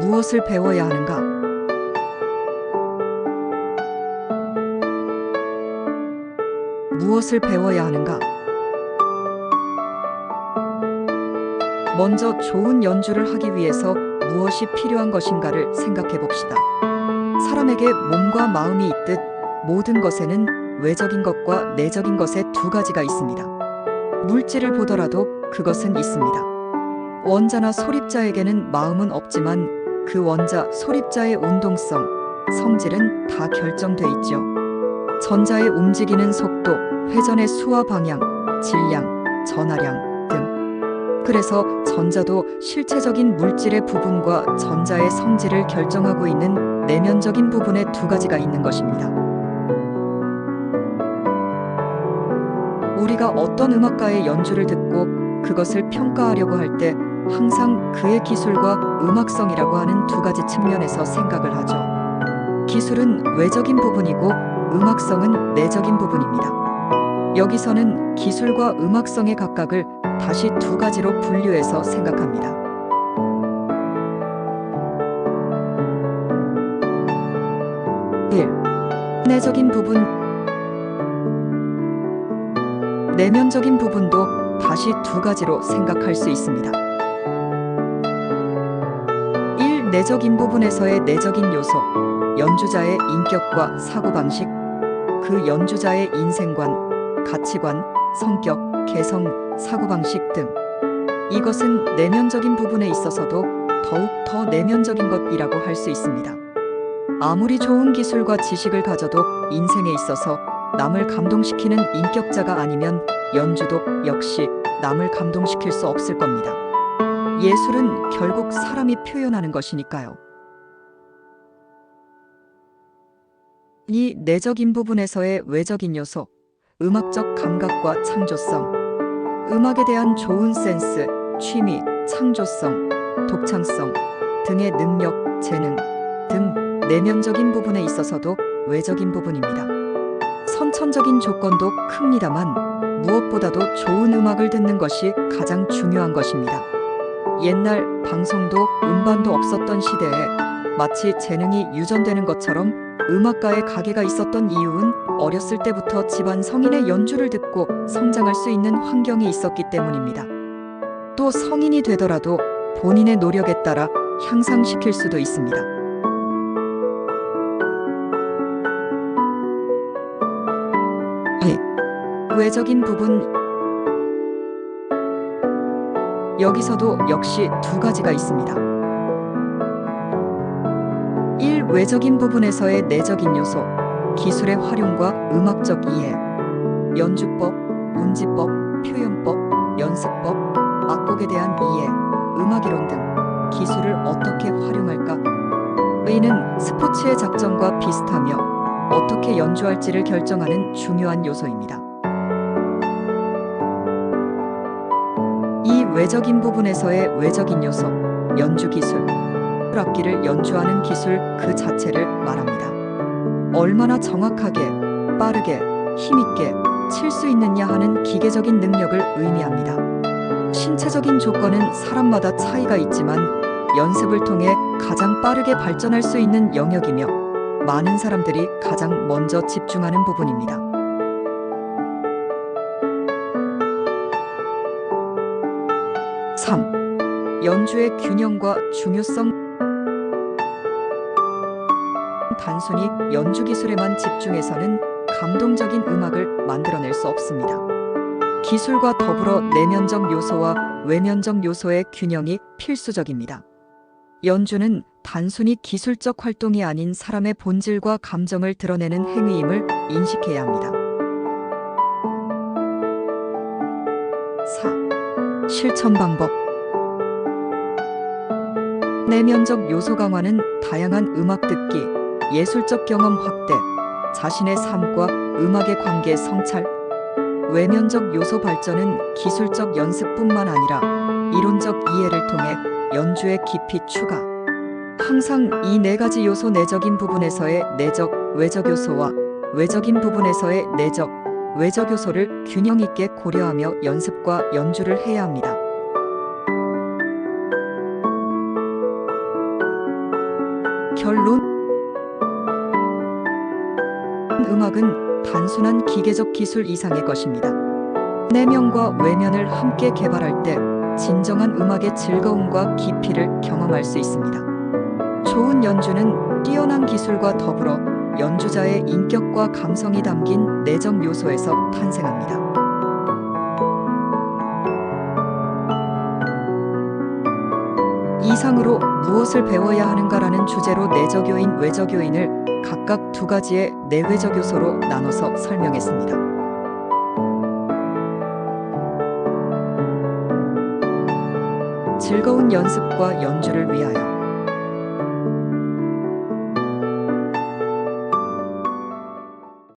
무엇을 배워야 하는가? 무엇을 배워야 하는가? 먼저 좋은 연주를 하기 위해서 무엇이 필요한 것인가를 생각해 봅시다. 사람에게 몸과 마음이 있듯 모든 것에는 외적인 것과 내적인 것의 두 가지가 있습니다. 물질을 보더라도 그것은 있습니다. 원자나 소립자에게는 마음은 없지만 그 원자, 소립자의 운동성, 성질은 다 결정돼 있죠. 전자의 움직이는 속도, 회전의 수와 방향, 질량, 전하량 등. 그래서 전자도 실체적인 물질의 부분과 전자의 성질을 결정하고 있는 내면적인 부분의 두 가지가 있는 것입니다. 우리가 어떤 음악가의 연주를 듣고 그것을 평가하려고 할 때 항상 그의 기술과 음악성이라고 하는 두 가지 측면에서 생각을 하죠. 기술은 외적인 부분이고 음악성은 내적인 부분입니다. 여기서는 기술과 음악성의 각각을 다시 두 가지로 분류해서 생각합니다. 1. 내적인 부분. 내면적인 부분도 다시 두 가지로 생각할 수 있습니다. 1. 내적인 부분에서의 내적인 요소, 연주자의 인격과 사고방식, 그 연주자의 인생관, 가치관, 성격, 개성, 사고방식 등. 이것은 내면적인 부분에 있어서도 더욱 더 내면적인 것이라고 할 수 있습니다. 아무리 좋은 기술과 지식을 가져도 인생에 있어서 남을 감동시키는 인격자가 아니면 연주도 역시 남을 감동시킬 수 없을 겁니다. 예술은 결국 사람이 표현하는 것이니까요. 이 내적인 부분에서의 외적인 요소, 음악적 감각과 창조성, 음악에 대한 좋은 센스, 취미, 창조성, 독창성 등의 능력, 재능 등 내면적인 부분에 있어서도 외적인 부분입니다. 선천적인 조건도 큽니다만 무엇보다도 좋은 음악을 듣는 것이 가장 중요한 것입니다. 옛날 방송도 음반도 없었던 시대에 마치 재능이 유전되는 것처럼 음악가의 가게가 있었던 이유는 어렸을 때부터 집안 성인의 연주를 듣고 성장할 수 있는 환경이 있었기 때문입니다. 또 성인이 되더라도 본인의 노력에 따라 향상시킬 수도 있습니다. 외적인 부분. 여기서도 역시 두 가지가 있습니다. 1. 외적인 부분에서의 내적인 요소, 기술의 활용과 음악적 이해, 연주법, 운지법, 표현법, 연습법, 악곡에 대한 이해, 음악이론 등 기술을 어떻게 활용할까? 의는 스포츠의 작전과 비슷하며 어떻게 연주할지를 결정하는 중요한 요소입니다. 이 외적인 부분에서의 외적인 요소, 연주 기술, 악기를 연주하는 기술 그 자체를 말합니다. 얼마나 정확하게, 빠르게, 힘있게 칠 수 있느냐 하는 기계적인 능력을 의미합니다. 신체적인 조건은 사람마다 차이가 있지만 연습을 통해 가장 빠르게 발전할 수 있는 영역이며 많은 사람들이 가장 먼저 집중하는 부분입니다. 3. 연주의 균형과 중요성. 단순히 연주 기술에만 집중해서는 감동적인 음악을 만들어낼 수 없습니다. 기술과 더불어 내면적 요소와 외면적 요소의 균형이 필수적입니다. 연주는 단순히 기술적 활동이 아닌 사람의 본질과 감정을 드러내는 행위임을 인식해야 합니다. 4. 실천 방법. 내면적 요소 강화는 다양한 음악 듣기, 예술적 경험 확대, 자신의 삶과 음악의 관계 성찰, 외면적 요소 발전은 기술적 연습뿐만 아니라 이론적 이해를 통해 연주의 깊이 추가. 항상 이 네 가지 요소 내적인 부분에서의 내적, 외적 요소와 외적인 부분에서의 내적, 외적 요소를 균형 있게 고려하며 연습과 연주를 해야 합니다. 결론: 음악은 단순한 기계적 기술 이상의 것입니다. 내면과 외면을 함께 개발할 때 진정한 음악의 즐거움과 깊이를 경험할 수 있습니다. 좋은 연주는 뛰어난 기술과 더불어 연주자의 인격과 감성이 담긴 내적 요소에서 탄생합니다. 이상으로 무엇을 배워야 하는가라는 주제로 내적 요인, 외적 요인을 각각 두 가지의 내외적 요소로 나눠서 설명했습니다. 즐거운 연습과 연주를 위하여